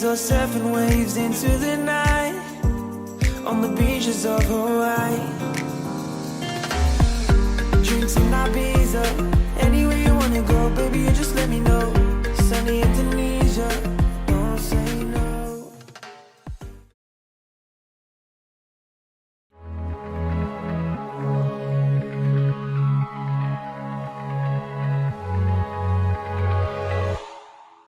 breeze or surfing waves into the night on the beaches of Hawaii. Drinks in Ibiza, anywhere you wanna go, baby, you just let me know.